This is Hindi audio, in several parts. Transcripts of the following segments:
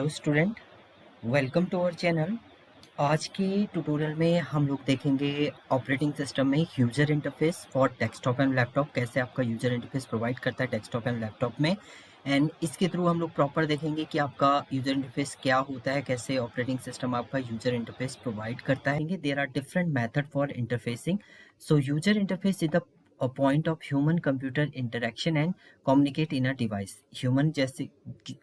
Hello student, welcome to our channel. आज के ट्यूटोरियल में हम लोग देखेंगे ऑपरेटिंग सिस्टम में user interface for desktop and laptop, कैसे आपका यूजर इंटरफेस प्रोवाइड करता है डेस्कटॉप एंड लैपटॉप में। एंड इसके थ्रू हम लोग प्रॉपर देखेंगे कि आपका यूजर इंटरफेस क्या होता है, कैसे ऑपरेटिंग सिस्टम आपका यूजर इंटरफेस प्रोवाइड करता है। There are different method for interfacing. So user interface is the a point of human computer interaction and communicate in a device। Human जैसे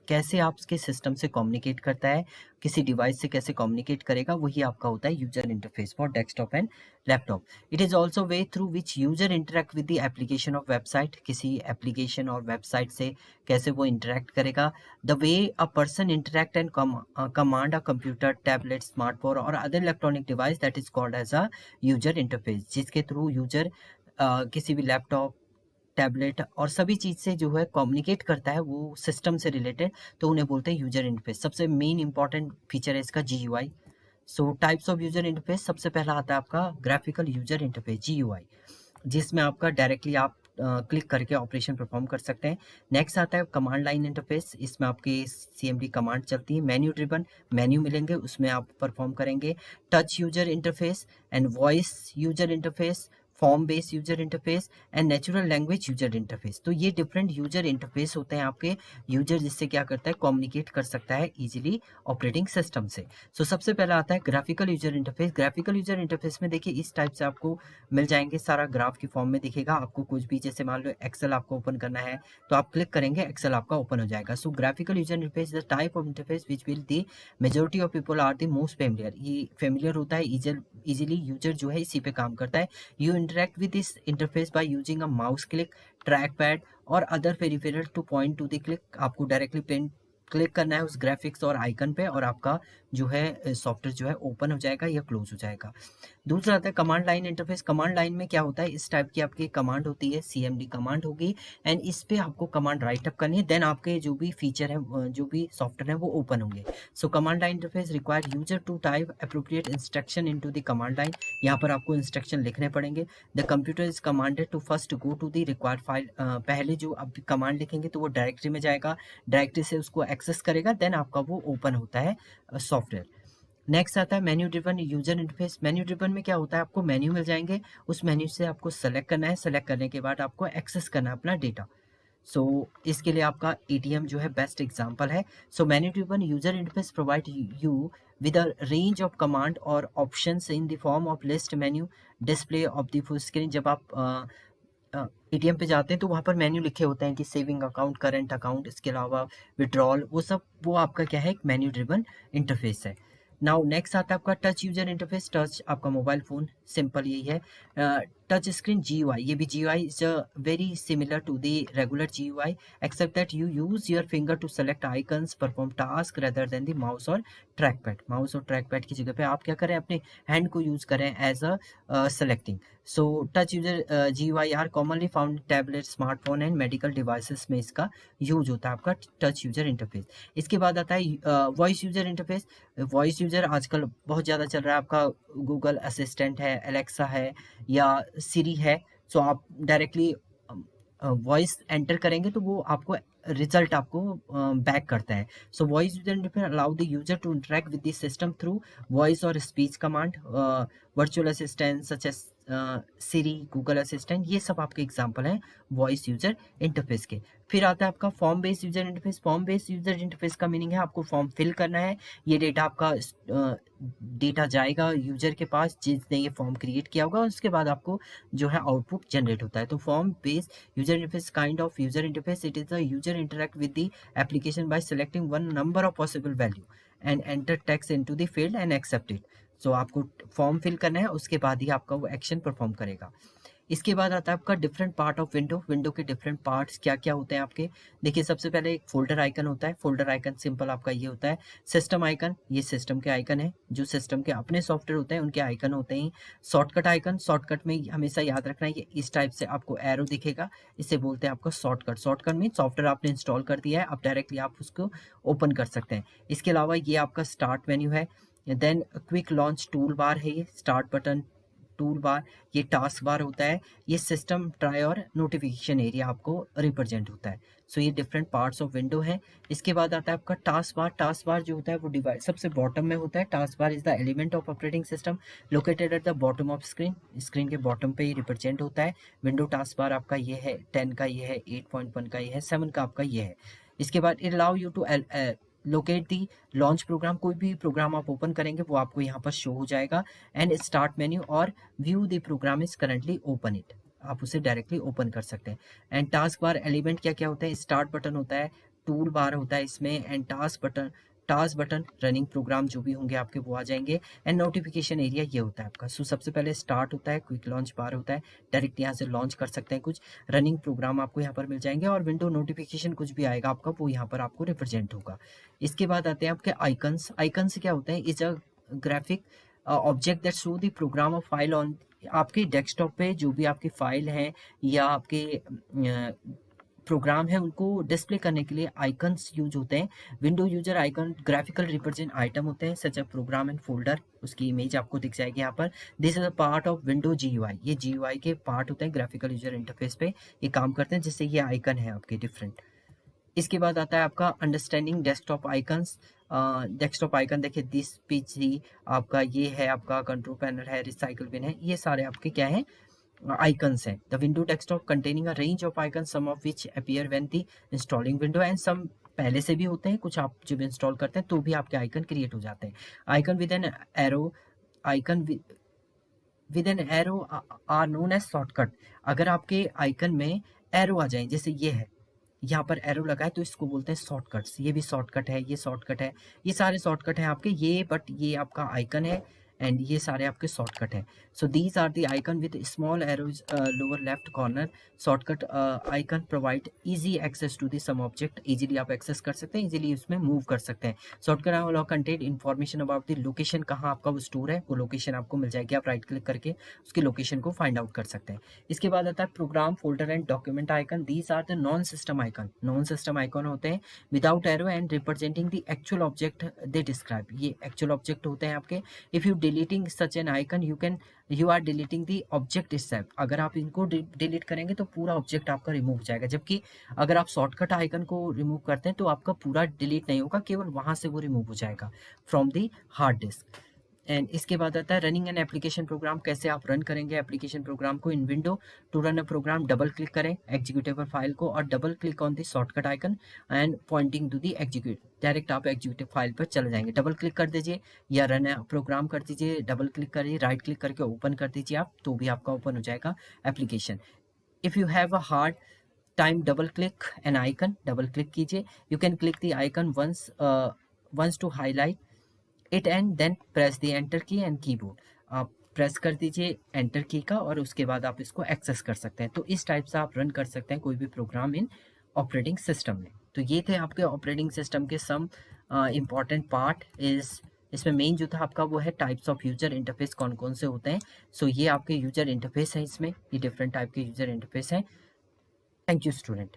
कैसे आपके सिस्टम से कम्युनिकेट करता है, किसी डिवाइस से कैसे कम्युनिकेट करेगा, वही आपका होता है user interface for desktop and laptop. It is also way through which user interact with the application of website. किसी एप्लीकेशन और वेबसाइट से कैसे वो इंटरेक्ट करेगा। The way a person interact and command a computer, tablet, smartphone और other electronic device that is called as a user interface, जिसके थ्रू यूजर किसी भी लैपटॉप, टैबलेट और सभी चीज़ से जो है कम्युनिकेट करता है वो सिस्टम से रिलेटेड, तो उन्हें बोलते हैं यूजर इंटरफेस। सबसे मेन इंपॉर्टेंट फीचर है इसका GUI. So types of user interface, सबसे पहला आता है आपका ग्राफिकल यूजर इंटरफेस जीयूआई, जिसमें आपका डायरेक्टली आप क्लिक करके ऑपरेशन परफॉर्म कर सकते हैं। नेक्स्ट आता है कमांड लाइन इंटरफेस, इसमें आपकी सीएमडी कमांड चलती है। मेन्यू ड्रिवन, मेन्यू मिलेंगे उसमें आप परफॉर्म करेंगे। Touch user interface and voice user interface, form based user interface and natural language user interface. तो ये डिफरेंट यूजर इंटरफेस होते हैं आपके। यूजर जिससे क्या करता है, कम्युनिकेट कर सकता है इजीली ऑपरेटिंग सिस्टम से। सो सबसे पहला आता है graphical user interface. Graphical user interface में देखिए इस टाइप से आपको मिल जाएंगे, सारा ग्राफ की फॉर्म में दिखेगा आपको। कुछ भी जैसे मान लो एक्सेल आपको ओपन करना है तो आप क्लिक करेंगे, एक्सेल आपका ओपन हो जाएगा। So graphical user interface the type of interface which will the majority of people are the most familiar. ये फेमिलियर होता है, इजीली यूजर जो है इसी पे काम करता है। You interact with this interface by using a mouse click, track pad और other peripheral to point to the click. आपको डायरेक्टली पेन क्लिक करना है उस ग्राफिक्स और आइकन पे और आपका जो है सॉफ्टवेयर जो है ओपन हो जाएगा या क्लोज हो जाएगा। दूसरा आता है command line interface. Command line में क्या होता है, इस टाइप की आपकी कमांड होती है, सीएमडी कमांड होगी एंड इस पे आपको कमांड राइट अप करनी है, देन आपके जो भी फीचर है, जो भी सॉफ्टवेयर है वो ओपन होंगे। So command line interface require user to type appropriate instruction into the command line. यहाँ पर आपको इंस्ट्रक्शन लिखने पड़ेंगे। The computer is commanded to first go to the required file. पहले जो आप कमांड लिखेंगे तो वो डायरेक्टरी में जाएगा, डायरेक्टरी से उसको एक्सेस करेगा, देन आपका वो ओपन होता है सॉफ्टवेयर। नेक्स्ट आता है menu driven user interface. Menu driven में क्या होता है, आपको मेन्यू मिल जाएंगे, उस मेन्यू से आपको सेलेक्ट करना है, सेलेक्ट करने के बाद आपको एक्सेस करना है अपना डेटा। सो इसके लिए आपका एटीएम जो है बेस्ट एग्जांपल है। So menu driven user interface provide you with a range of command और options in the form of list, menu, display of the full screen. जब आप एटीएम पे जाते हैं तो वहाँ पर मेन्यू लिखे होते हैं कि सेविंग अकाउंट, करंट अकाउंट, इसके अलावा विड्रॉल, वो सब वो आपका क्या है, एक मेन्यू ड्रिवन इंटरफेस है। नाउ नेक्स्ट आता है आपका टच यूजर इंटरफेस। टच आपका मोबाइल फोन, सिंपल यही है। टच स्क्रीन जीयूआई, ये भी GUI is very similar to the regular GUI except that you use your finger to select icons, perform task rather than the mouse और ट्रैक पैड। माउस और ट्रैक पैड की जगह पे आप क्या करें, अपने हैंड को यूज करें as a selecting. So touch user GUI are commonly found tablet, smartphone and medical devices में इसका यूज होता है आपका टच यूजर इंटरफेस। इसके बाद आता है voice user interface. Voice user आजकल बहुत ज़्यादा चल रहा है, आपका गूगल असिस्टेंट है, एलेक्सा है या सिरी है। सो आप डायरेक्टली वॉइस एंटर करेंगे तो वो आपको रिजल्ट आपको बैक करता है। So voice user interface allow the user to interact with the system through voice और speech command, virtual assistant such as Siri, Google assistant, ये सब आपके एग्जांपल हैं वॉइस यूजर इंटरफेस के। फिर आता है आपका form based user interface. Form based user interface का मीनिंग है आपको फॉर्म फिल करना है, ये डेटा आपका डेटा जाएगा यूजर के पास जिसने ये फॉर्म क्रिएट किया होगा, उसके बाद आपको जो है आउटपुट जनरेट होता है। तो form based user interface kind of user interface, it is the user interact with the application by selecting one number of possible value and enter text into the field and accept इट। सो आपको फॉर्म फिल करना है, उसके बाद ही आपका वो एक्शन परफॉर्म करेगा। इसके बाद आता है आपका different part of window. Window के डिफरेंट पार्ट्स क्या क्या होते हैं आपके, देखिए सबसे पहले एक फोल्डर आइकन होता है। फोल्डर आइकन सिंपल आपका ये होता है। सिस्टम आइकन, ये सिस्टम के आइकन है, जो सिस्टम के अपने सॉफ्टवेयर होते हैं उनके आइकन होते हैं। शॉर्टकट आइकन, शॉर्टकट में हमेशा याद रखना है ये इस टाइप से आपको एरो दिखेगा, इसे बोलते हैं आपका शॉर्टकट। शॉर्टकट में सॉफ्टवेयर आपने इंस्टॉल कर दिया है, अब डायरेक्टली आप उसको ओपन कर सकते हैं। इसके अलावा ये आपका स्टार्ट मेन्यू है, then quick launch tool bar है, ये स्टार्ट बटन, टूल बार, ये टास्क बार होता है, ये सिस्टम ट्राई और नोटिफिकेशन एरिया आपको रिप्रेजेंट होता है। सो ये डिफरेंट पार्ट्स ऑफ विंडो है। इसके बाद आता है आपका टास्क बार। टास्क बार जो होता है वो डिवाइड सबसे बॉटम में होता है। Task bar is the element of operating system located at the bottom of screen. Screen के बॉटम पे ही रिप्रेजेंट होता है। विंडो टास्क बार आपका ये है, 10 का ये है, 8.1 का ये है, 7 का आपका ये है। इसके बाद it allow you to locate the launch program. कोई भी प्रोग्राम आप ओपन करेंगे वो आपको यहाँ पर शो हो जाएगा। एंड स्टार्ट मेन्यू और view the program is currently open it, आप उसे डायरेक्टली ओपन कर सकते हैं। एंड टास्क बार एलिमेंट क्या क्या होता है, स्टार्ट बटन होता है, टूल बार होता है इसमें, and task button running program जो भी होंगे आपके वो आ जाएंगे। एंड नोटिफिकेशन एरिया ये होता है आपका। सो सबसे पहले स्टार्ट होता है, क्विक लॉन्च बार होता है, डायरेक्ट यहाँ से लॉन्च कर सकते हैं कुछ, रनिंग प्रोग्राम आपको यहाँ पर मिल जाएंगे, और विंडो नोटिफिकेशन कुछ भी आएगा आपका वो यहाँ पर आपको रिप्रेजेंट होगा। इसके बाद आते हैं आपके आइकन्स। आइकन्स क्या होते हैं, is a graphic object that show the program of file on. आपके डेस्कटॉप पे जो भी आपकी फाइल है या आपके प्रोग्राम है उनको डिस्प्ले करने के लिए आइकन्स यूज होते हैं। Window user icon graphical represent item होते हैं सच अ प्रोग्राम एंड फोल्डर, उसकी इमेज आपको दिख जाएगी यहाँ पर। This is a part of window GUI। ये GUI के पार्ट होते हैं, ग्राफिकल यूजर इंटरफेस पे ये काम करते हैं, जिससे ये आइकन है आपके डिफरेंट। इसके बाद आता है आपका understanding desktop icons. Desktop icon देखिए, दिस पीसी आपका ये है, आपका कंट्रोल पैनल है, रिसाइकल बिन है, ये सारे आपके क्या है, icons हैं। The window desktop containing a range of icons, some of which appear when the installing window and some पहले से भी होते हैं, कुछ आप जब इंस्टॉल करते हैं तो भी आपके आइकन क्रिएट हो जाते हैं। Icon with an arrow, icon with an arrow are known as shortcut. अगर आपके आइकन में एरो आ जाए, जैसे ये है, यहाँ पर एरो लगा है तो इसको बोलते हैं शॉर्टकट्स। ये भी शॉर्टकट है, ये शॉर्टकट है, ये सारे शॉर्टकट हैं आपके ये, बट ये आपका आइकन है एंड ये सारे आपके शॉर्टकट हैं। So these are the icon with small arrows lower left corner. Shortcut icon provide easy access to the some object. Easily आप एक्सेस कर सकते हैं, इजीली उसमें मूव कर सकते हैं। Shortcut all content information about the location, कहाँ आपका वो स्टोर है वो लोकेशन आपको मिल जाएगी, आप राइट क्लिक करके उसकी लोकेशन को फाइंड आउट कर सकते हैं। इसके बाद आता है program folder and document icon. These are the non system icon. Non system icon होते हैं without arrow and representing the actual object they describe. ये एक्चुअल ऑब्जेक्ट होते हैं आपके। If you deleting such an icon you are deleting the object itself. अगर आप इनको डिलीट करेंगे तो पूरा ऑब्जेक्ट आपका रिमूव हो जाएगा, जबकि अगर आप शॉर्टकट आइकन को रिमूव करते हैं तो आपका पूरा डिलीट नहीं होगा, केवल वहां से वो रिमूव हो जाएगा from the hard disk. And इसके बाद आता है रनिंग एन एप्लीकेशन प्रोग्राम। कैसे आप रन करेंगे एप्लीकेशन प्रोग्राम को in window. To run a program double click करें एग्जीक्यूटेबल फाइल को और double click on the shortcut icon and pointing to the execute. Direct आप एग्जीक्यूटिव फाइल पर चले जाएंगे। डबल क्लिक कर दीजिए या रन प्रोग्राम कर दीजिए, डबल क्लिक करिए, राइट क्लिक करके ओपन कर दीजिए आप, तो भी आपका ओपन हो जाएगा application. If you have a hard time double click an icon, double click कीजिए। You can click the icon once to highlight it and then press the enter key and keyboard. आप प्रेस कर दीजिए एंटर की का और उसके बाद आप इसको एक्सेस कर सकते हैं। तो इस टाइप से आप रन कर सकते हैं कोई भी प्रोग्राम इन ऑपरेटिंग सिस्टम में। तो ये थे आपके ऑपरेटिंग सिस्टम के सम इम्पॉर्टेंट पार्ट। इसमें मेन जो था आपका वो है टाइप्स ऑफ यूजर इंटरफेस कौन कौन से होते हैं। सो ये आपके यूजर इंटरफेस है, इसमें ये डिफरेंट टाइप के यूजर इंटरफेस हैं। Thank you student.